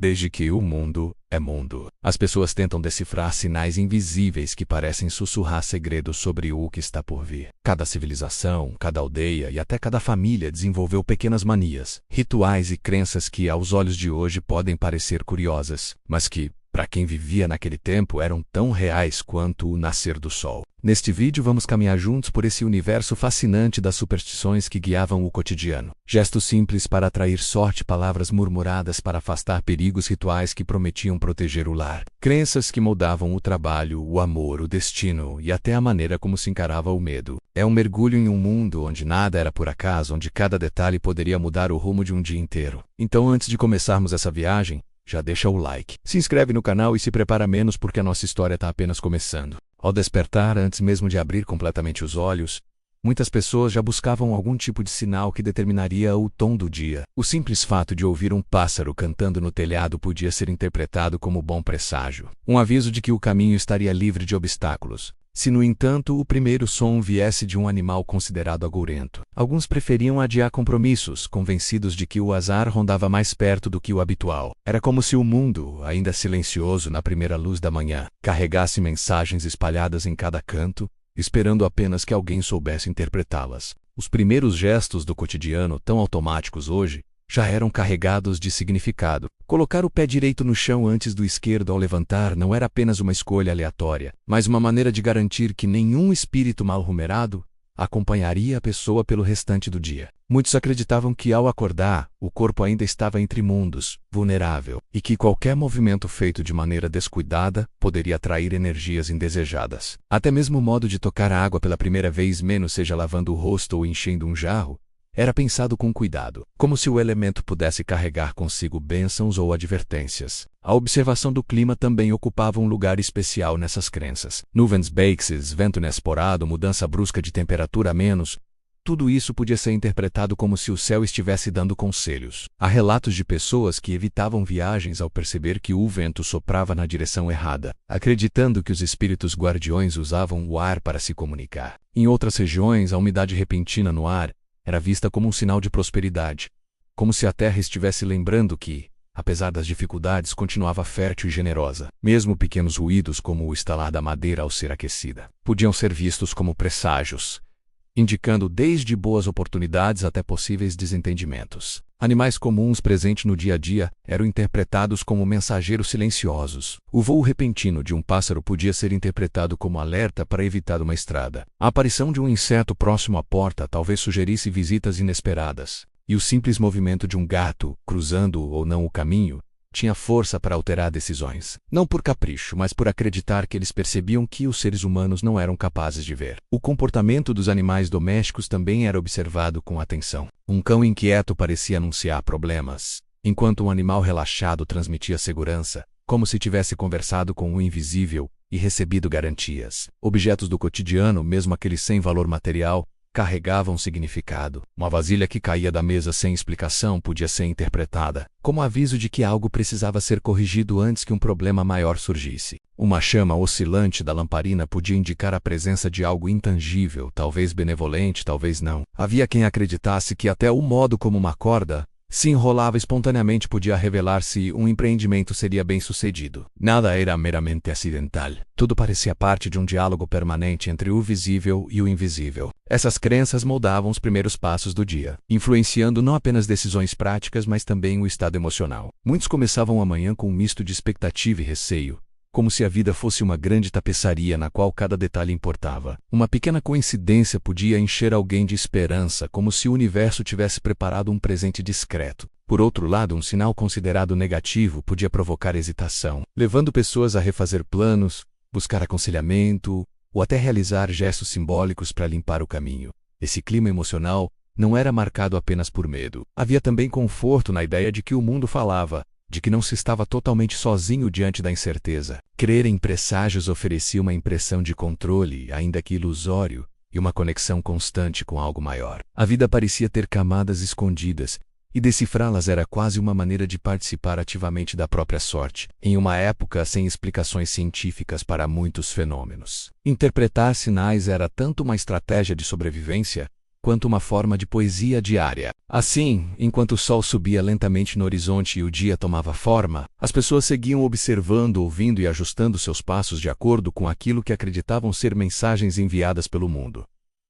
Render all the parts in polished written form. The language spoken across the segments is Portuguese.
Desde que o mundo é mundo, as pessoas tentam decifrar sinais invisíveis que parecem sussurrar segredos sobre o que está por vir. Cada civilização, cada aldeia e até cada família desenvolveu pequenas manias, rituais e crenças que, aos olhos de hoje, podem parecer curiosas, mas que, para quem vivia naquele tempo, eram tão reais quanto o nascer do sol. Neste vídeo vamos caminhar juntos por esse universo fascinante das superstições que guiavam o cotidiano. Gestos simples para atrair sorte, palavras murmuradas para afastar perigos, rituais que prometiam proteger o lar. Crenças que moldavam o trabalho, o amor, o destino e até a maneira como se encarava o medo. É um mergulho em um mundo onde nada era por acaso, onde cada detalhe poderia mudar o rumo de um dia inteiro. Então, antes de começarmos essa viagem, já deixa o like, se inscreve no canal e se prepara menos porque a nossa história está apenas começando. Ao despertar, antes mesmo de abrir completamente os olhos, muitas pessoas já buscavam algum tipo de sinal que determinaria o tom do dia. O simples fato de ouvir um pássaro cantando no telhado podia ser interpretado como bom presságio, um aviso de que o caminho estaria livre de obstáculos. Se, no entanto, o primeiro som viesse de um animal considerado agourento, alguns preferiam adiar compromissos, convencidos de que o azar rondava mais perto do que o habitual. Era como se o mundo, ainda silencioso na primeira luz da manhã, carregasse mensagens espalhadas em cada canto, esperando apenas que alguém soubesse interpretá-las. Os primeiros gestos do cotidiano, tão automáticos hoje, já eram carregados de significado. Colocar o pé direito no chão antes do esquerdo ao levantar não era apenas uma escolha aleatória, mas uma maneira de garantir que nenhum espírito mal-humorado acompanharia a pessoa pelo restante do dia. Muitos acreditavam que, ao acordar, o corpo ainda estava entre mundos, vulnerável, e que qualquer movimento feito de maneira descuidada poderia atrair energias indesejadas. Até mesmo o modo de tocar a água pela primeira vez, menos seja lavando o rosto ou enchendo um jarro, era pensado com cuidado, como se o elemento pudesse carregar consigo bênçãos ou advertências. A observação do clima também ocupava um lugar especial nessas crenças. Nuvens baixas, vento inesperado, mudança brusca de temperatura a menos, tudo isso podia ser interpretado como se o céu estivesse dando conselhos. Há relatos de pessoas que evitavam viagens ao perceber que o vento soprava na direção errada, acreditando que os espíritos guardiões usavam o ar para se comunicar. Em outras regiões, a umidade repentina no ar era vista como um sinal de prosperidade, como se a terra estivesse lembrando que, apesar das dificuldades, continuava fértil e generosa. Mesmo pequenos ruídos, como o estalar da madeira ao ser aquecida, podiam ser vistos como presságios, indicando desde boas oportunidades até possíveis desentendimentos. Animais comuns presentes no dia a dia eram interpretados como mensageiros silenciosos. O voo repentino de um pássaro podia ser interpretado como alerta para evitar uma estrada. A aparição de um inseto próximo à porta talvez sugerisse visitas inesperadas. E o simples movimento de um gato, cruzando ou não o caminho, tinha força para alterar decisões. Não por capricho, mas por acreditar que eles percebiam que os seres humanos não eram capazes de ver. O comportamento dos animais domésticos também era observado com atenção. Um cão inquieto parecia anunciar problemas, enquanto um animal relaxado transmitia segurança, como se tivesse conversado com o invisível e recebido garantias. Objetos do cotidiano, mesmo aqueles sem valor material, carregavam significado. Uma vasilha que caía da mesa sem explicação podia ser interpretada como aviso de que algo precisava ser corrigido antes que um problema maior surgisse. Uma chama oscilante da lamparina podia indicar a presença de algo intangível, talvez benevolente, talvez não. Havia quem acreditasse que até o modo como uma corda se enrolava espontaneamente podia revelar se um empreendimento seria bem-sucedido. Nada era meramente acidental. Tudo parecia parte de um diálogo permanente entre o visível e o invisível. Essas crenças moldavam os primeiros passos do dia, influenciando não apenas decisões práticas, mas também o estado emocional. Muitos começavam a manhã com um misto de expectativa e receio, como se a vida fosse uma grande tapeçaria na qual cada detalhe importava. Uma pequena coincidência podia encher alguém de esperança, como se o universo tivesse preparado um presente discreto. Por outro lado, um sinal considerado negativo podia provocar hesitação, levando pessoas a refazer planos, buscar aconselhamento ou até realizar gestos simbólicos para limpar o caminho. Esse clima emocional não era marcado apenas por medo. Havia também conforto na ideia de que o mundo falava, de que não se estava totalmente sozinho diante da incerteza. Crer em presságios oferecia uma impressão de controle, ainda que ilusório, e uma conexão constante com algo maior. A vida parecia ter camadas escondidas, e decifrá-las era quase uma maneira de participar ativamente da própria sorte, em uma época sem explicações científicas para muitos fenômenos. Interpretar sinais era tanto uma estratégia de sobrevivência, quanto uma forma de poesia diária. Assim, enquanto o sol subia lentamente no horizonte e o dia tomava forma, as pessoas seguiam observando, ouvindo e ajustando seus passos de acordo com aquilo que acreditavam ser mensagens enviadas pelo mundo.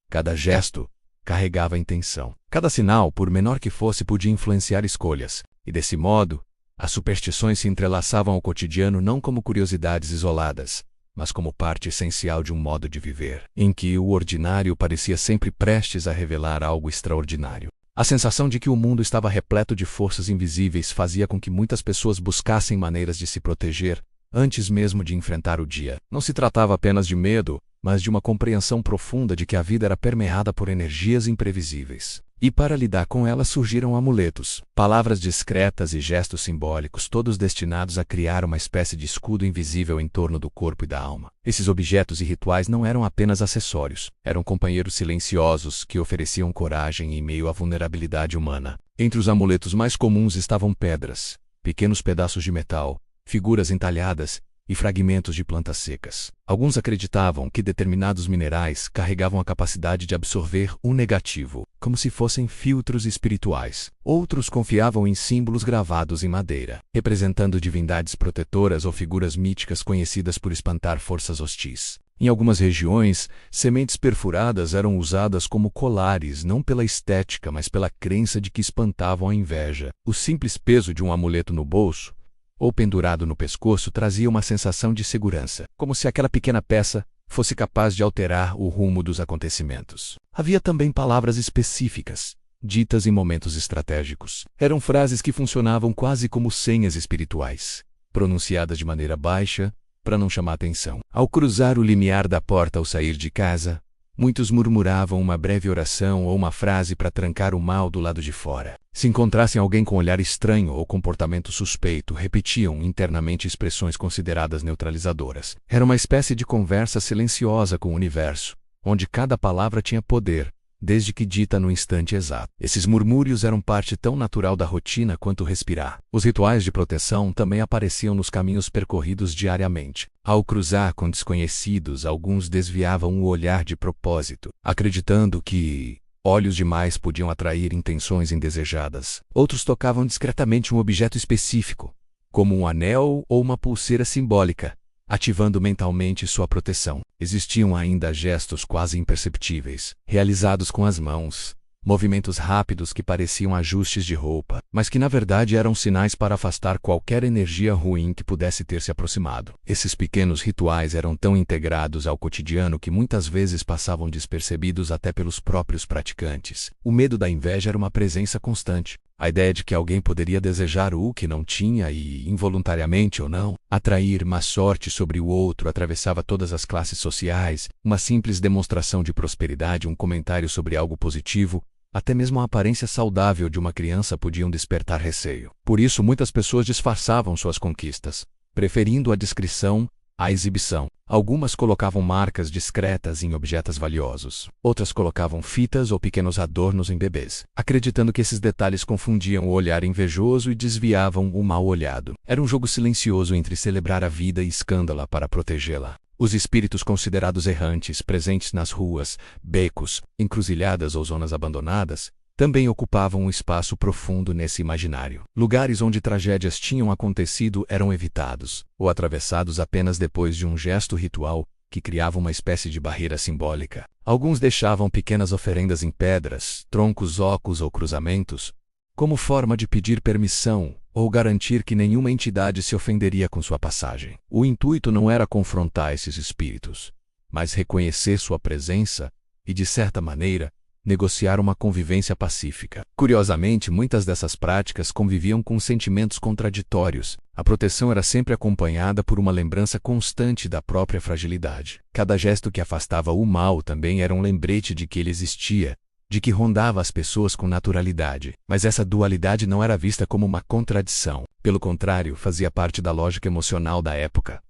Cada gesto carregava intenção. Cada sinal, por menor que fosse, podia influenciar escolhas, e desse modo, as superstições se entrelaçavam ao cotidiano não como curiosidades isoladas, mas como parte essencial de um modo de viver, em que o ordinário parecia sempre prestes a revelar algo extraordinário. A sensação de que o mundo estava repleto de forças invisíveis fazia com que muitas pessoas buscassem maneiras de se proteger, antes mesmo de enfrentar o dia. Não se tratava apenas de medo, mas de uma compreensão profunda de que a vida era permeada por energias imprevisíveis. E para lidar com elas surgiram amuletos, palavras discretas e gestos simbólicos, todos destinados a criar uma espécie de escudo invisível em torno do corpo e da alma. Esses objetos e rituais não eram apenas acessórios, eram companheiros silenciosos que ofereciam coragem em meio à vulnerabilidade humana. Entre os amuletos mais comuns estavam pedras, pequenos pedaços de metal, figuras entalhadas e fragmentos de plantas secas. Alguns acreditavam que determinados minerais carregavam a capacidade de absorver o negativo, como se fossem filtros espirituais. Outros confiavam em símbolos gravados em madeira, representando divindades protetoras ou figuras míticas conhecidas por espantar forças hostis. Em algumas regiões, sementes perfuradas eram usadas como colares, não pela estética, mas pela crença de que espantavam a inveja. O simples peso de um amuleto no bolso ou pendurado no pescoço trazia uma sensação de segurança, como se aquela pequena peça fosse capaz de alterar o rumo dos acontecimentos. Havia também palavras específicas, ditas em momentos estratégicos. Eram frases que funcionavam quase como senhas espirituais, pronunciadas de maneira baixa, para não chamar atenção. Ao cruzar o limiar da porta ao sair de casa, muitos murmuravam uma breve oração ou uma frase para trancar o mal do lado de fora. Se encontrassem alguém com olhar estranho ou comportamento suspeito, repetiam internamente expressões consideradas neutralizadoras. Era uma espécie de conversa silenciosa com o universo, onde cada palavra tinha poder, desde que dita no instante exato. Esses murmúrios eram parte tão natural da rotina quanto respirar. Os rituais de proteção também apareciam nos caminhos percorridos diariamente. Ao cruzar com desconhecidos, alguns desviavam o olhar de propósito, acreditando que olhos demais podiam atrair intenções indesejadas. Outros tocavam discretamente um objeto específico, como um anel ou uma pulseira simbólica, ativando mentalmente sua proteção. Existiam ainda gestos quase imperceptíveis, realizados com as mãos, movimentos rápidos que pareciam ajustes de roupa, mas que na verdade eram sinais para afastar qualquer energia ruim que pudesse ter se aproximado. Esses pequenos rituais eram tão integrados ao cotidiano que muitas vezes passavam despercebidos até pelos próprios praticantes. O medo da inveja era uma presença constante. A ideia de que alguém poderia desejar o que não tinha e, involuntariamente ou não, atrair má sorte sobre o outro atravessava todas as classes sociais. Uma simples demonstração de prosperidade, um comentário sobre algo positivo, até mesmo a aparência saudável de uma criança podiam despertar receio. Por isso, muitas pessoas disfarçavam suas conquistas, preferindo a discrição à exibição. Algumas colocavam marcas discretas em objetos valiosos. Outras colocavam fitas ou pequenos adornos em bebês, acreditando que esses detalhes confundiam o olhar invejoso e desviavam o mal olhado. Era um jogo silencioso entre celebrar a vida e escândala para protegê-la. Os espíritos considerados errantes, presentes nas ruas, becos, encruzilhadas ou zonas abandonadas, também ocupavam um espaço profundo nesse imaginário. Lugares onde tragédias tinham acontecido eram evitados, ou atravessados apenas depois de um gesto ritual que criava uma espécie de barreira simbólica. Alguns deixavam pequenas oferendas em pedras, troncos ocos ou cruzamentos, como forma de pedir permissão ou garantir que nenhuma entidade se ofenderia com sua passagem. O intuito não era confrontar esses espíritos, mas reconhecer sua presença e, de certa maneira, negociar uma convivência pacífica. Curiosamente, muitas dessas práticas conviviam com sentimentos contraditórios. A proteção era sempre acompanhada por uma lembrança constante da própria fragilidade. Cada gesto que afastava o mal também era um lembrete de que ele existia, de que rondava as pessoas com naturalidade. Mas essa dualidade não era vista como uma contradição. Pelo contrário, fazia parte da lógica emocional da época.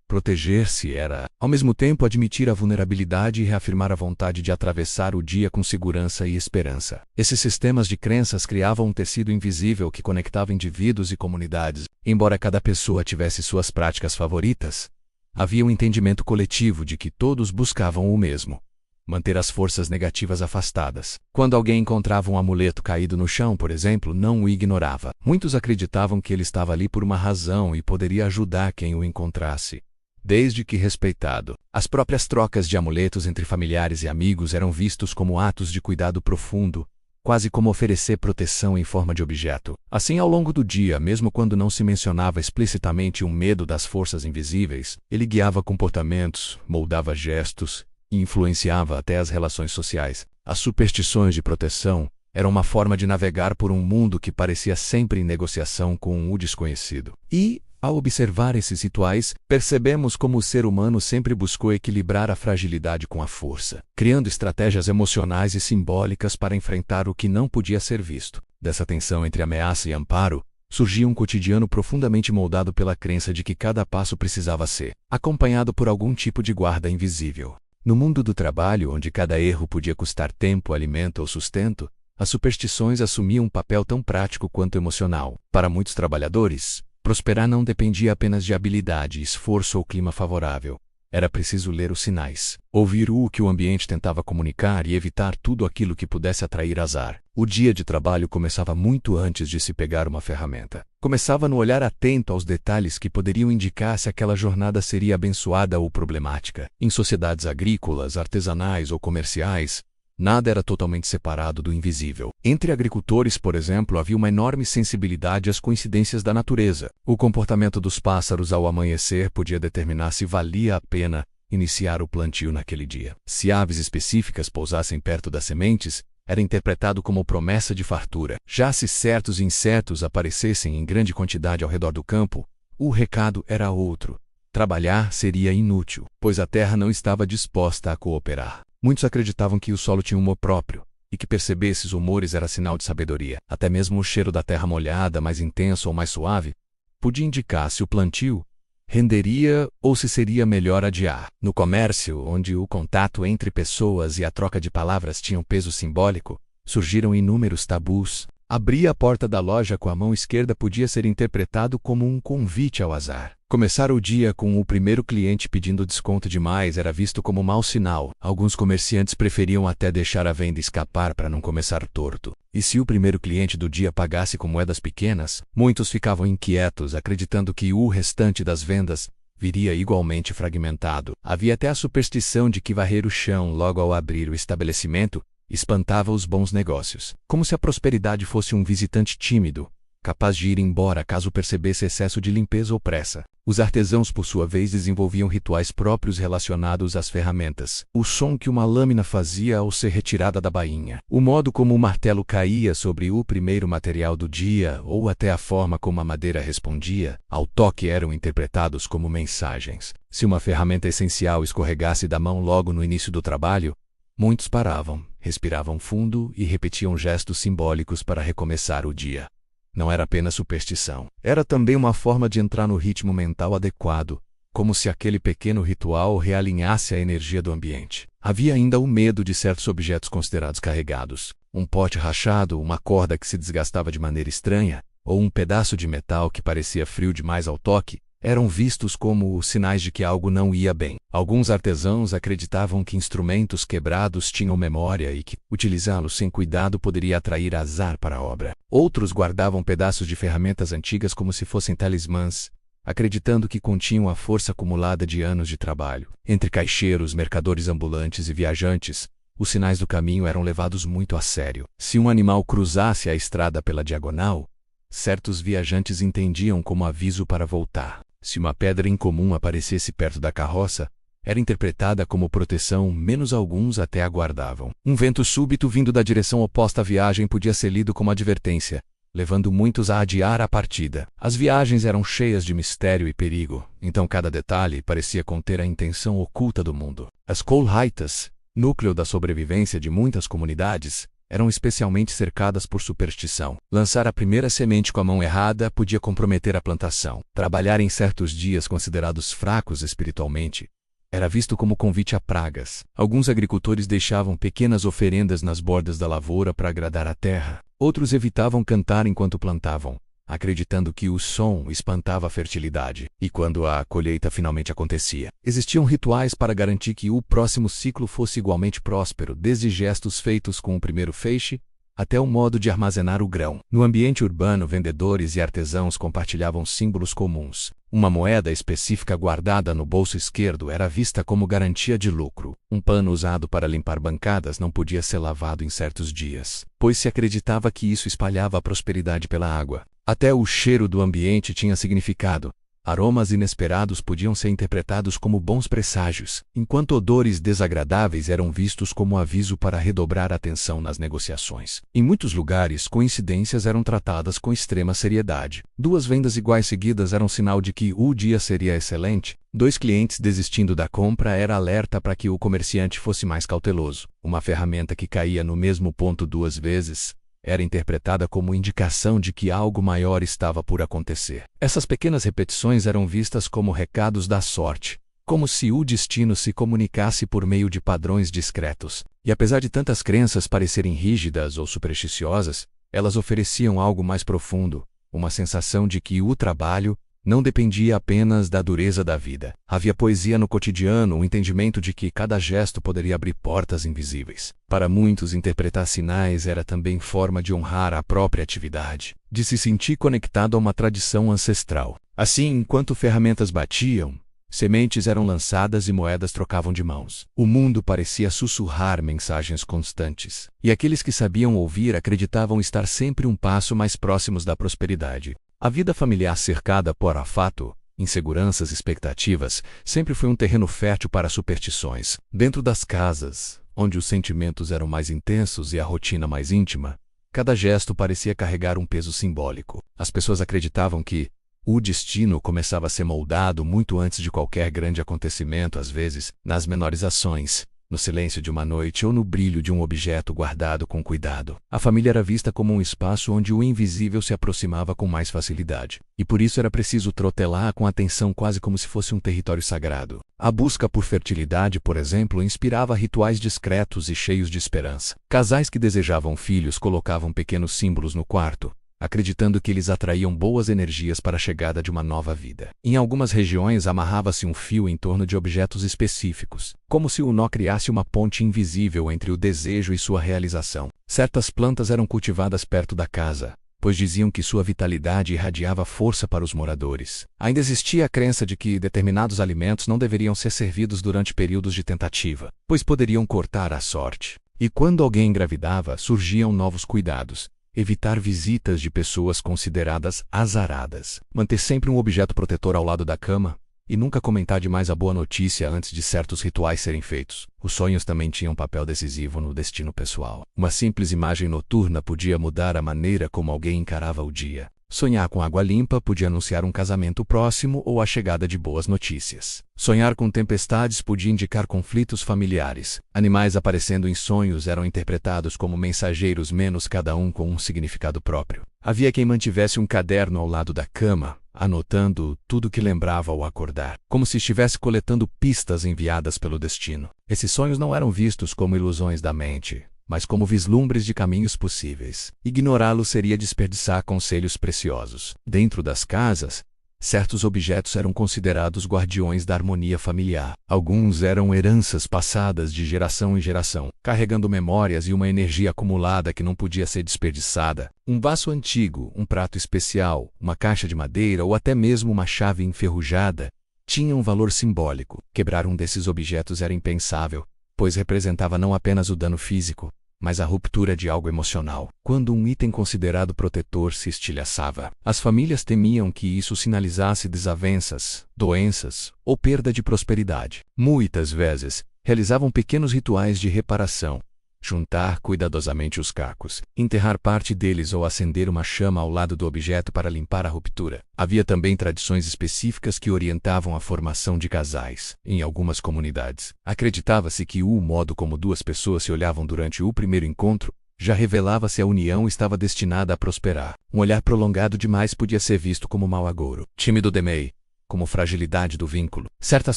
Proteger-se era, ao mesmo tempo, admitir a vulnerabilidade e reafirmar a vontade de atravessar o dia com segurança e esperança. Esses sistemas de crenças criavam um tecido invisível que conectava indivíduos e comunidades. Embora cada pessoa tivesse suas práticas favoritas, havia um entendimento coletivo de que todos buscavam o mesmo: manter as forças negativas afastadas. Quando alguém encontrava um amuleto caído no chão, por exemplo, não o ignorava. Muitos acreditavam que ele estava ali por uma razão e poderia ajudar quem o encontrasse, desde que respeitado. As próprias trocas de amuletos entre familiares e amigos eram vistos como atos de cuidado profundo, quase como oferecer proteção em forma de objeto. Assim, ao longo do dia, mesmo quando não se mencionava explicitamente o medo das forças invisíveis, ele guiava comportamentos, moldava gestos e influenciava até as relações sociais. As superstições de proteção eram uma forma de navegar por um mundo que parecia sempre em negociação com o desconhecido. E, ao observar esses rituais, percebemos como o ser humano sempre buscou equilibrar a fragilidade com a força, criando estratégias emocionais e simbólicas para enfrentar o que não podia ser visto. Dessa tensão entre ameaça e amparo, surgia um cotidiano profundamente moldado pela crença de que cada passo precisava ser acompanhado por algum tipo de guarda invisível. No mundo do trabalho, onde cada erro podia custar tempo, alimento ou sustento, as superstições assumiam um papel tão prático quanto emocional. Para muitos trabalhadores, prosperar não dependia apenas de habilidade, esforço ou clima favorável. Era preciso ler os sinais, ouvir o que o ambiente tentava comunicar e evitar tudo aquilo que pudesse atrair azar. O dia de trabalho começava muito antes de se pegar uma ferramenta. Começava no olhar atento aos detalhes que poderiam indicar se aquela jornada seria abençoada ou problemática. Em sociedades agrícolas, artesanais ou comerciais, nada era totalmente separado do invisível. Entre agricultores, por exemplo, havia uma enorme sensibilidade às coincidências da natureza. O comportamento dos pássaros ao amanhecer podia determinar se valia a pena iniciar o plantio naquele dia. Se aves específicas pousassem perto das sementes, era interpretado como promessa de fartura. Já se certos insetos aparecessem em grande quantidade ao redor do campo, o recado era outro. Trabalhar seria inútil, pois a terra não estava disposta a cooperar. Muitos acreditavam que o solo tinha um humor próprio, e que perceber esses humores era sinal de sabedoria. Até mesmo o cheiro da terra molhada, mais intenso ou mais suave, podia indicar se o plantio renderia ou se seria melhor adiar. No comércio, onde o contato entre pessoas e a troca de palavras tinham peso simbólico, surgiram inúmeros tabus. Abrir a porta da loja com a mão esquerda podia ser interpretado como um convite ao azar. Começar o dia com o primeiro cliente pedindo desconto demais era visto como mau sinal. Alguns comerciantes preferiam até deixar a venda escapar para não começar torto. E se o primeiro cliente do dia pagasse com moedas pequenas, muitos ficavam inquietos, acreditando que o restante das vendas viria igualmente fragmentado. Havia até a superstição de que varrer o chão logo ao abrir o estabelecimento espantava os bons negócios, como se a prosperidade fosse um visitante tímido, capaz de ir embora caso percebesse excesso de limpeza ou pressa. Os artesãos, por sua vez, desenvolviam rituais próprios relacionados às ferramentas. O som que uma lâmina fazia ao ser retirada da bainha, o modo como o martelo caía sobre o primeiro material do dia, ou até a forma como a madeira respondia ao toque eram interpretados como mensagens. Se uma ferramenta essencial escorregasse da mão logo no início do trabalho, muitos paravam, respiravam fundo e repetiam gestos simbólicos para recomeçar o dia. Não era apenas superstição. Era também uma forma de entrar no ritmo mental adequado, como se aquele pequeno ritual realinhasse a energia do ambiente. Havia ainda o medo de certos objetos considerados carregados. Um pote rachado, uma corda que se desgastava de maneira estranha, ou um pedaço de metal que parecia frio demais ao toque, eram vistos como sinais de que algo não ia bem. Alguns artesãos acreditavam que instrumentos quebrados tinham memória e que utilizá-los sem cuidado poderia atrair azar para a obra. Outros guardavam pedaços de ferramentas antigas como se fossem talismãs, acreditando que continham a força acumulada de anos de trabalho. Entre caixeiros, mercadores ambulantes e viajantes, os sinais do caminho eram levados muito a sério. Se um animal cruzasse a estrada pela diagonal, certos viajantes entendiam como aviso para voltar. Se uma pedra incomum aparecesse perto da carroça, era interpretada como proteção, menos alguns até aguardavam. Um vento súbito vindo da direção oposta à viagem podia ser lido como advertência, levando muitos a adiar a partida. As viagens eram cheias de mistério e perigo, então cada detalhe parecia conter a intenção oculta do mundo. As colheitas, núcleo da sobrevivência de muitas comunidades, eram especialmente cercadas por superstição. Lançar a primeira semente com a mão errada podia comprometer a plantação. Trabalhar em certos dias considerados fracos espiritualmente era visto como convite a pragas. Alguns agricultores deixavam pequenas oferendas nas bordas da lavoura para agradar a terra. Outros evitavam cantar enquanto plantavam, acreditando que o som espantava a fertilidade. E quando a colheita finalmente acontecia, existiam rituais para garantir que o próximo ciclo fosse igualmente próspero, desde gestos feitos com o primeiro feixe até o modo de armazenar o grão. No ambiente urbano, vendedores e artesãos compartilhavam símbolos comuns. Uma moeda específica guardada no bolso esquerdo era vista como garantia de lucro. Um pano usado para limpar bancadas não podia ser lavado em certos dias, pois se acreditava que isso espalhava a prosperidade pela água. Até o cheiro do ambiente tinha significado. Aromas inesperados podiam ser interpretados como bons presságios, enquanto odores desagradáveis eram vistos como aviso para redobrar a atenção nas negociações. Em muitos lugares, coincidências eram tratadas com extrema seriedade. 2 vendas iguais seguidas eram sinal de que o dia seria excelente. 2 clientes desistindo da compra era alerta para que o comerciante fosse mais cauteloso. Uma ferramenta que caía no mesmo ponto 2 vezes era interpretada como indicação de que algo maior estava por acontecer. Essas pequenas repetições eram vistas como recados da sorte, como se o destino se comunicasse por meio de padrões discretos. E apesar de tantas crenças parecerem rígidas ou supersticiosas, elas ofereciam algo mais profundo, uma sensação de que o trabalho não dependia apenas da dureza da vida. Havia poesia no cotidiano, um entendimento de que cada gesto poderia abrir portas invisíveis. Para muitos, interpretar sinais era também forma de honrar a própria atividade, de se sentir conectado a uma tradição ancestral. Assim, enquanto ferramentas batiam, sementes eram lançadas e moedas trocavam de mãos. O mundo parecia sussurrar mensagens constantes, e aqueles que sabiam ouvir acreditavam estar sempre um passo mais próximos da prosperidade. A vida familiar cercada por afato, inseguranças e expectativas sempre foi um terreno fértil para superstições. Dentro das casas, onde os sentimentos eram mais intensos e a rotina mais íntima, cada gesto parecia carregar um peso simbólico. As pessoas acreditavam que o destino começava a ser moldado muito antes de qualquer grande acontecimento, às vezes, nas menores ações, no silêncio de uma noite ou no brilho de um objeto guardado com cuidado. A família era vista como um espaço onde o invisível se aproximava com mais facilidade. E por isso era preciso trotelar com atenção, quase como se fosse um território sagrado. A busca por fertilidade, por exemplo, inspirava rituais discretos e cheios de esperança. Casais que desejavam filhos colocavam pequenos símbolos no quarto, acreditando que eles atraíam boas energias para a chegada de uma nova vida. Em algumas regiões amarrava-se um fio em torno de objetos específicos, como se o nó criasse uma ponte invisível entre o desejo e sua realização. Certas plantas eram cultivadas perto da casa, pois diziam que sua vitalidade irradiava força para os moradores. Ainda existia a crença de que determinados alimentos não deveriam ser servidos durante períodos de tentativa, pois poderiam cortar a sorte. E quando alguém engravidava, surgiam novos cuidados. Evitar visitas de pessoas consideradas azaradas. Manter sempre um objeto protetor ao lado da cama. E nunca comentar demais a boa notícia antes de certos rituais serem feitos. Os sonhos também tinham um papel decisivo no destino pessoal. Uma simples imagem noturna podia mudar a maneira como alguém encarava o dia. Sonhar com água limpa podia anunciar um casamento próximo ou a chegada de boas notícias. Sonhar com tempestades podia indicar conflitos familiares. Animais aparecendo em sonhos eram interpretados como mensageiros, menos cada um com um significado próprio. Havia quem mantivesse um caderno ao lado da cama, anotando tudo que lembrava ao acordar, como se estivesse coletando pistas enviadas pelo destino. Esses sonhos não eram vistos como ilusões da mente, mas como vislumbres de caminhos possíveis. Ignorá-los seria desperdiçar conselhos preciosos. Dentro das casas, certos objetos eram considerados guardiões da harmonia familiar. Alguns eram heranças passadas de geração em geração, carregando memórias e uma energia acumulada que não podia ser desperdiçada. Um vaso antigo, um prato especial, uma caixa de madeira ou até mesmo uma chave enferrujada tinham um valor simbólico. Quebrar um desses objetos era impensável, pois representava não apenas o dano físico, mas a ruptura de algo emocional. Quando um item considerado protetor se estilhaçava, as famílias temiam que isso sinalizasse desavenças, doenças ou perda de prosperidade. Muitas vezes, realizavam pequenos rituais de reparação, juntar cuidadosamente os cacos, enterrar parte deles ou acender uma chama ao lado do objeto para limpar a ruptura. Havia também tradições específicas que orientavam a formação de casais. Em algumas comunidades, acreditava-se que o modo como 2 pessoas se olhavam durante o primeiro encontro já revelava se a união estava destinada a prosperar. Um olhar prolongado demais podia ser visto como mau agouro. Tímido demais, como fragilidade do vínculo. Certas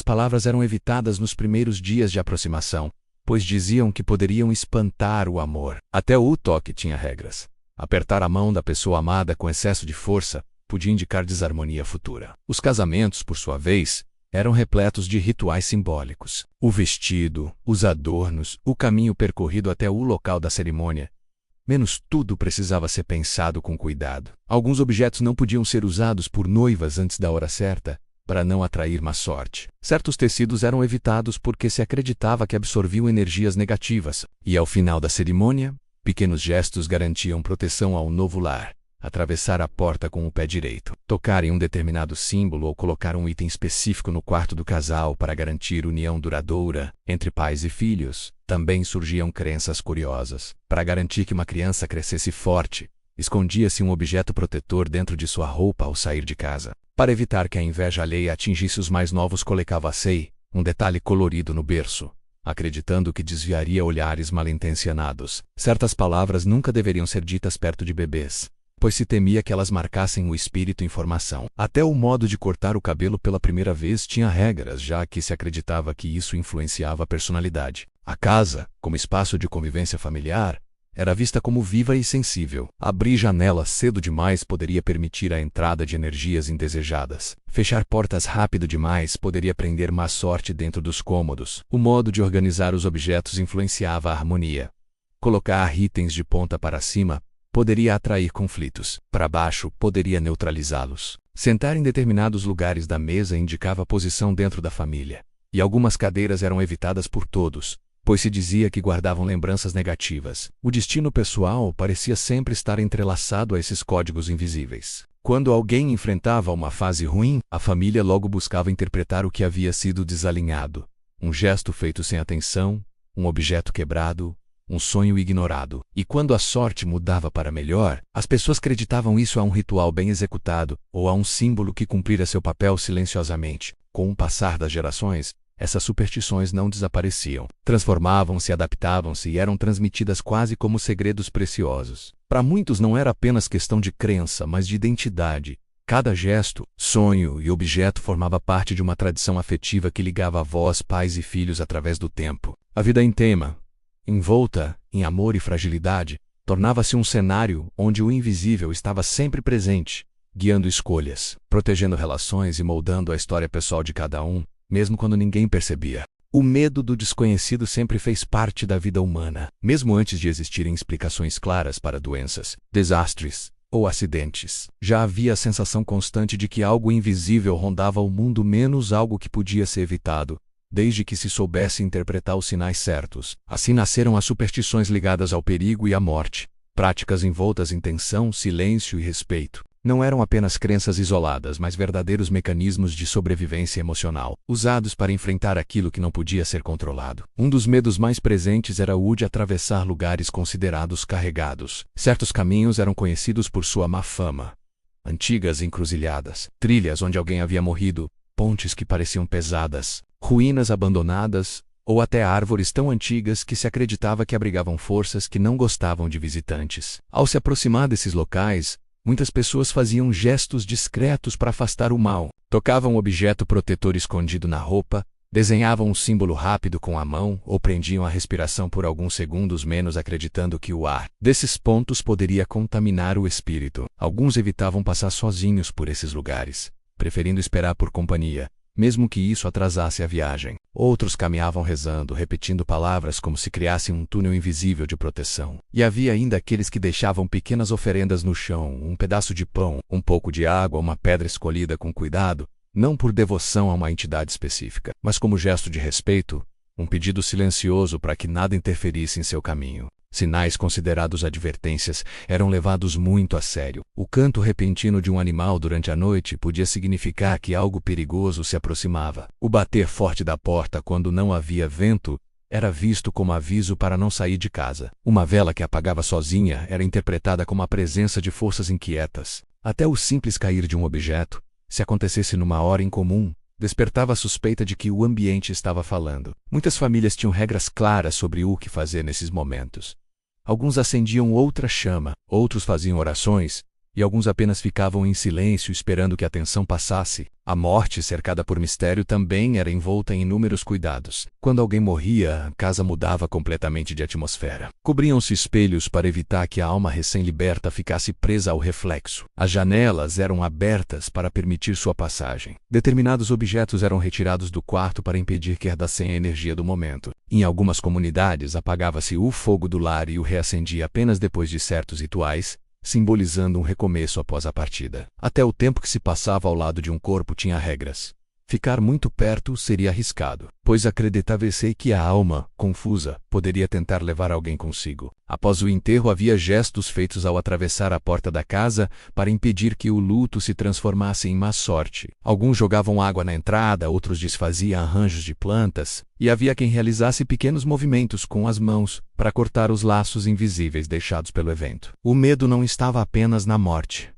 palavras eram evitadas nos primeiros dias de aproximação, pois diziam que poderiam espantar o amor. Até o toque tinha regras. Apertar a mão da pessoa amada com excesso de força podia indicar desarmonia futura. Os casamentos, por sua vez, eram repletos de rituais simbólicos. O vestido, os adornos, o caminho percorrido até o local da cerimônia. Menos tudo precisava ser pensado com cuidado. Alguns objetos não podiam ser usados por noivas antes da hora certa, para não atrair má sorte. Certos tecidos eram evitados porque se acreditava que absorviam energias negativas, e ao final da cerimônia, pequenos gestos garantiam proteção ao novo lar. Atravessar a porta com o pé direito, tocar em um determinado símbolo ou colocar um item específico no quarto do casal para garantir união duradoura entre pais e filhos. Também surgiam crenças curiosas. Para garantir que uma criança crescesse forte, escondia-se um objeto protetor dentro de sua roupa ao sair de casa. Para evitar que a inveja alheia atingisse os mais novos, colocava-se um detalhe colorido no berço, acreditando que desviaria olhares mal-intencionados. Certas palavras nunca deveriam ser ditas perto de bebês, pois se temia que elas marcassem o espírito em formação. Até o modo de cortar o cabelo pela primeira vez tinha regras, já que se acreditava que isso influenciava a personalidade. A casa, como espaço de convivência familiar, era vista como viva e sensível. Abrir janelas cedo demais poderia permitir a entrada de energias indesejadas. Fechar portas rápido demais poderia prender má sorte dentro dos cômodos. O modo de organizar os objetos influenciava a harmonia. Colocar itens de ponta para cima poderia atrair conflitos. Para baixo, poderia neutralizá-los. Sentar em determinados lugares da mesa indicava posição dentro da família. E algumas cadeiras eram evitadas por todos, pois se dizia que guardavam lembranças negativas. O destino pessoal parecia sempre estar entrelaçado a esses códigos invisíveis. Quando alguém enfrentava uma fase ruim, a família logo buscava interpretar o que havia sido desalinhado. Um gesto feito sem atenção, um objeto quebrado, um sonho ignorado. E quando a sorte mudava para melhor, as pessoas acreditavam isso a um ritual bem executado, ou a um símbolo que cumprira seu papel silenciosamente. Com o passar das gerações, essas superstições não desapareciam. Transformavam-se, adaptavam-se e eram transmitidas quase como segredos preciosos. Para muitos não era apenas questão de crença, mas de identidade. Cada gesto, sonho e objeto formava parte de uma tradição afetiva que ligava avós, pais e filhos através do tempo. A vida inteira, envolta em amor e fragilidade, tornava-se um cenário onde o invisível estava sempre presente, guiando escolhas, protegendo relações e moldando a história pessoal de cada um, mesmo quando ninguém percebia. O medo do desconhecido sempre fez parte da vida humana, mesmo antes de existirem explicações claras para doenças, desastres ou acidentes. Já havia a sensação constante de que algo invisível rondava o mundo, menos algo que podia ser evitado, desde que se soubesse interpretar os sinais certos. Assim nasceram as superstições ligadas ao perigo e à morte, práticas envoltas em tensão, silêncio e respeito. Não eram apenas crenças isoladas, mas verdadeiros mecanismos de sobrevivência emocional, usados para enfrentar aquilo que não podia ser controlado. Um dos medos mais presentes era o de atravessar lugares considerados carregados. Certos caminhos eram conhecidos por sua má fama. Antigas encruzilhadas, trilhas onde alguém havia morrido, pontes que pareciam pesadas, ruínas abandonadas, ou até árvores tão antigas que se acreditava que abrigavam forças que não gostavam de visitantes. Ao se aproximar desses locais, muitas pessoas faziam gestos discretos para afastar o mal. Tocavam um objeto protetor escondido na roupa, desenhavam um símbolo rápido com a mão ou prendiam a respiração por alguns segundos, menos acreditando que o ar desses pontos poderia contaminar o espírito. Alguns evitavam passar sozinhos por esses lugares, preferindo esperar por companhia, mesmo que isso atrasasse a viagem. Outros caminhavam rezando, repetindo palavras como se criassem um túnel invisível de proteção. E havia ainda aqueles que deixavam pequenas oferendas no chão, um pedaço de pão, um pouco de água, uma pedra escolhida com cuidado, não por devoção a uma entidade específica, mas como gesto de respeito, um pedido silencioso para que nada interferisse em seu caminho. Sinais considerados advertências eram levados muito a sério. O canto repentino de um animal durante a noite podia significar que algo perigoso se aproximava. O bater forte da porta quando não havia vento era visto como aviso para não sair de casa. Uma vela que apagava sozinha era interpretada como a presença de forças inquietas. Até o simples cair de um objeto, se acontecesse numa hora incomum, despertava a suspeita de que o ambiente estava falando. Muitas famílias tinham regras claras sobre o que fazer nesses momentos. Alguns acendiam outra chama, outros faziam orações, e alguns apenas ficavam em silêncio esperando que a tensão passasse. A morte, cercada por mistério, também era envolta em inúmeros cuidados. Quando alguém morria, a casa mudava completamente de atmosfera. Cobriam-se espelhos para evitar que a alma recém-liberta ficasse presa ao reflexo. As janelas eram abertas para permitir sua passagem. Determinados objetos eram retirados do quarto para impedir que herdassem a energia do momento. Em algumas comunidades, apagava-se o fogo do lar e o reacendia apenas depois de certos rituais, simbolizando um recomeço após a partida. Até o tempo que se passava ao lado de um corpo tinha regras. Ficar muito perto seria arriscado, pois acreditava-se que a alma, confusa, poderia tentar levar alguém consigo. Após o enterro havia gestos feitos ao atravessar a porta da casa para impedir que o luto se transformasse em má sorte. Alguns jogavam água na entrada, outros desfaziam arranjos de plantas, e havia quem realizasse pequenos movimentos com as mãos para cortar os laços invisíveis deixados pelo evento. O medo não estava apenas na morte,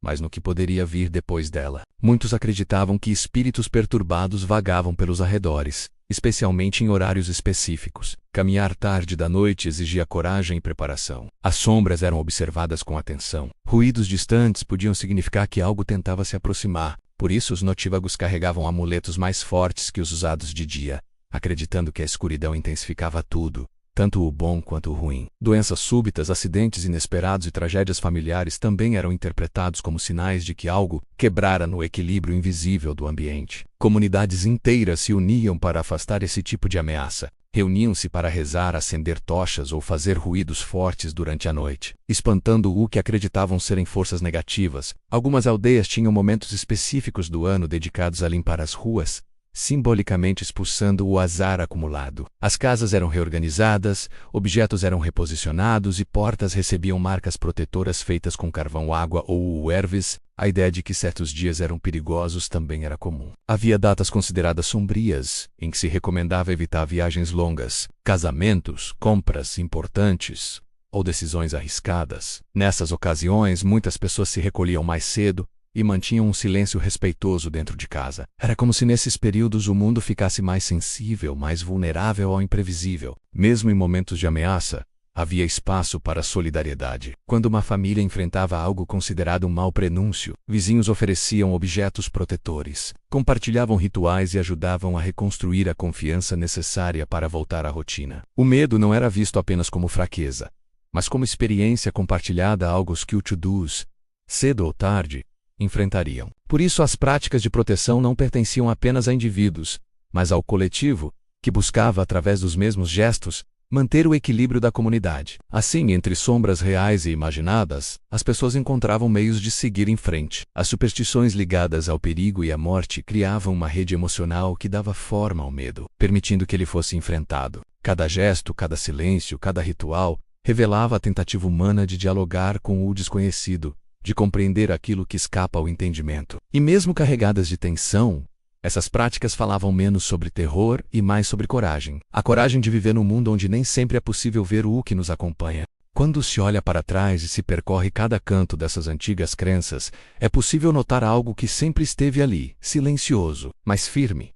mas no que poderia vir depois dela. Muitos acreditavam que espíritos perturbados vagavam pelos arredores, especialmente em horários específicos. Caminhar tarde da noite exigia coragem e preparação. As sombras eram observadas com atenção. Ruídos distantes podiam significar que algo tentava se aproximar. Por isso, os notívagos carregavam amuletos mais fortes que os usados de dia, acreditando que a escuridão intensificava tudo, tanto o bom quanto o ruim. Doenças súbitas, acidentes inesperados e tragédias familiares também eram interpretados como sinais de que algo quebrara no equilíbrio invisível do ambiente. Comunidades inteiras se uniam para afastar esse tipo de ameaça. Reuniam-se para rezar, acender tochas ou fazer ruídos fortes durante a noite, espantando o que acreditavam serem forças negativas. Algumas aldeias tinham momentos específicos do ano dedicados a limpar as ruas, simbolicamente expulsando o azar acumulado. As casas eram reorganizadas, objetos eram reposicionados e portas recebiam marcas protetoras feitas com carvão-água ou erves. A ideia de que certos dias eram perigosos também era comum. Havia datas consideradas sombrias, em que se recomendava evitar viagens longas, casamentos, compras importantes ou decisões arriscadas. Nessas ocasiões, muitas pessoas se recolhiam mais cedo e mantinham um silêncio respeitoso dentro de casa. Era como se nesses períodos o mundo ficasse mais sensível, mais vulnerável ao imprevisível. Mesmo em momentos de ameaça, havia espaço para solidariedade. Quando uma família enfrentava algo considerado um mau prenúncio, vizinhos ofereciam objetos protetores, compartilhavam rituais e ajudavam a reconstruir a confiança necessária para voltar à rotina. O medo não era visto apenas como fraqueza, mas como experiência compartilhada, algo que os to-dos, cedo ou tarde, enfrentariam. Por isso, as práticas de proteção não pertenciam apenas a indivíduos, mas ao coletivo, que buscava, através dos mesmos gestos, manter o equilíbrio da comunidade. Assim, entre sombras reais e imaginadas, as pessoas encontravam meios de seguir em frente. As superstições ligadas ao perigo e à morte criavam uma rede emocional que dava forma ao medo, permitindo que ele fosse enfrentado. Cada gesto, cada silêncio, cada ritual revelava a tentativa humana de dialogar com o desconhecido, de compreender aquilo que escapa ao entendimento. E mesmo carregadas de tensão, essas práticas falavam menos sobre terror e mais sobre coragem. A coragem de viver num mundo onde nem sempre é possível ver o que nos acompanha. Quando se olha para trás e se percorre cada canto dessas antigas crenças, é possível notar algo que sempre esteve ali, silencioso, mas firme.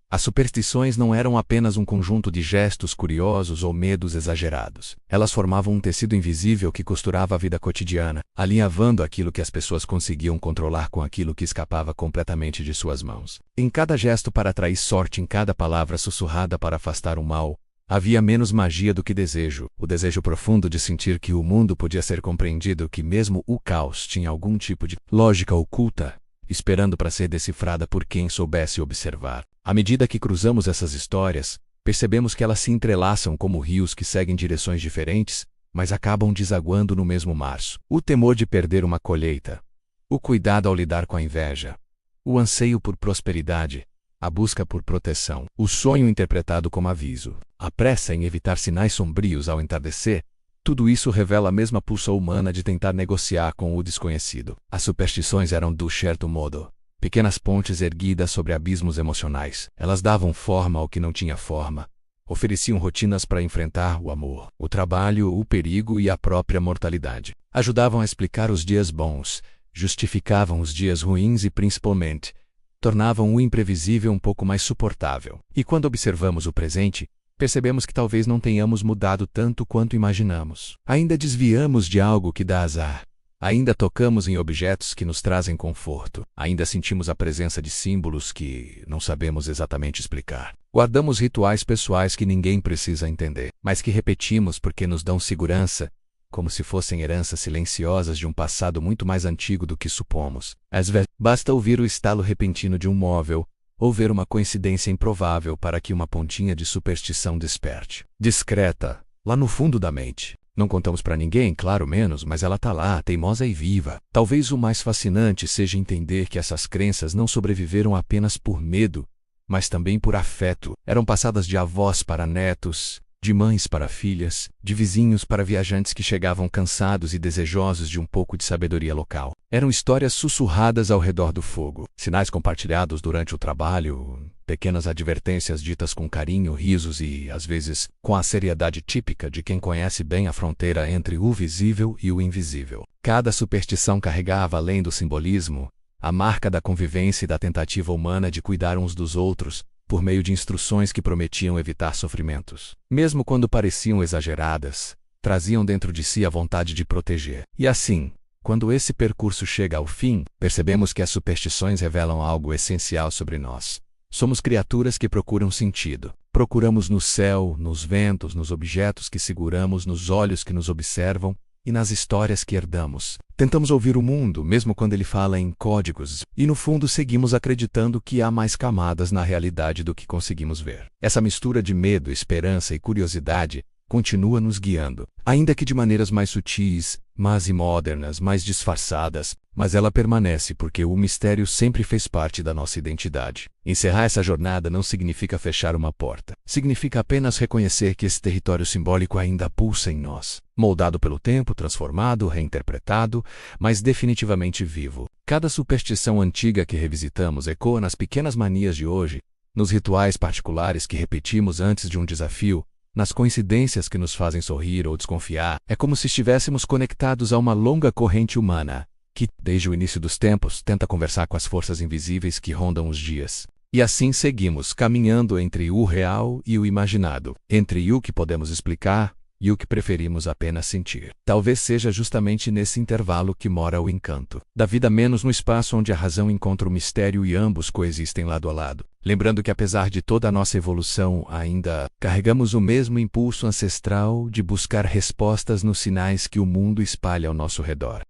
As superstições não eram apenas um conjunto de gestos curiosos ou medos exagerados. Elas formavam um tecido invisível que costurava a vida cotidiana, alinhavando aquilo que as pessoas conseguiam controlar com aquilo que escapava completamente de suas mãos. Em cada gesto para atrair sorte, em cada palavra sussurrada para afastar o mal, havia menos magia do que desejo, o desejo profundo de sentir que o mundo podia ser compreendido, que mesmo o caos tinha algum tipo de lógica oculta, esperando para ser decifrada por quem soubesse observar. À medida que cruzamos essas histórias, percebemos que elas se entrelaçam como rios que seguem direções diferentes, mas acabam desaguando no mesmo março. O temor de perder uma colheita, o cuidado ao lidar com a inveja, o anseio por prosperidade, a busca por proteção, o sonho interpretado como aviso, a pressa em evitar sinais sombrios ao entardecer, tudo isso revela a mesma pulsa humana de tentar negociar com o desconhecido. As superstições eram, do certo modo, pequenas pontes erguidas sobre abismos emocionais. Elas davam forma ao que não tinha forma, ofereciam rotinas para enfrentar o amor, o trabalho, o perigo e a própria mortalidade. Ajudavam a explicar os dias bons, justificavam os dias ruins e, principalmente, tornavam o imprevisível um pouco mais suportável. E quando observamos o presente, percebemos que talvez não tenhamos mudado tanto quanto imaginamos. Ainda desviamos de algo que dá azar, Ainda tocamos em objetos que nos trazem conforto. Ainda sentimos a presença de símbolos que não sabemos exatamente explicar. Guardamos rituais pessoais que ninguém precisa entender, mas que repetimos porque nos dão segurança, como se fossem heranças silenciosas de um passado muito mais antigo do que supomos. Às vezes, basta ouvir o estalo repentino de um móvel, ou ver uma coincidência improvável para que uma pontinha de superstição desperte. Discreta, lá no fundo da mente. Não contamos para ninguém, claro menos, mas ela tá lá, teimosa e viva. Talvez o mais fascinante seja entender que essas crenças não sobreviveram apenas por medo, mas também por afeto. Eram passadas de avós para netos, de mães para filhas, de vizinhos para viajantes que chegavam cansados e desejosos de um pouco de sabedoria local. Eram histórias sussurradas ao redor do fogo, sinais compartilhados durante o trabalho, pequenas advertências ditas com carinho, risos e, às vezes, com a seriedade típica de quem conhece bem a fronteira entre o visível e o invisível. Cada superstição carregava, além do simbolismo, a marca da convivência e da tentativa humana de cuidar uns dos outros, por meio de instruções que prometiam evitar sofrimentos. Mesmo quando pareciam exageradas, traziam dentro de si a vontade de proteger. E assim, quando esse percurso chega ao fim, percebemos que as superstições revelam algo essencial sobre nós. Somos criaturas que procuram sentido. Procuramos no céu, nos ventos, nos objetos que seguramos, nos olhos que nos observam e nas histórias que herdamos. Tentamos ouvir o mundo, mesmo quando ele fala em códigos, e no fundo seguimos acreditando que há mais camadas na realidade do que conseguimos ver. Essa mistura de medo, esperança e curiosidade continua nos guiando, ainda que de maneiras mais sutis, mais modernas, mais disfarçadas, mas ela permanece porque o mistério sempre fez parte da nossa identidade. Encerrar essa jornada não significa fechar uma porta. Significa apenas reconhecer que esse território simbólico ainda pulsa em nós, moldado pelo tempo, transformado, reinterpretado, mas definitivamente vivo. Cada superstição antiga que revisitamos ecoa nas pequenas manias de hoje, nos rituais particulares que repetimos antes de um desafio, nas coincidências que nos fazem sorrir ou desconfiar. É como se estivéssemos conectados a uma longa corrente humana, que, desde o início dos tempos, tenta conversar com as forças invisíveis que rondam os dias. E assim seguimos, caminhando entre o real e o imaginado, entre o que podemos explicar e o que preferimos apenas sentir. Talvez seja justamente nesse intervalo que mora o encanto da vida, menos no espaço onde a razão encontra o mistério e ambos coexistem lado a lado. Lembrando que apesar de toda a nossa evolução, ainda carregamos o mesmo impulso ancestral de buscar respostas nos sinais que o mundo espalha ao nosso redor.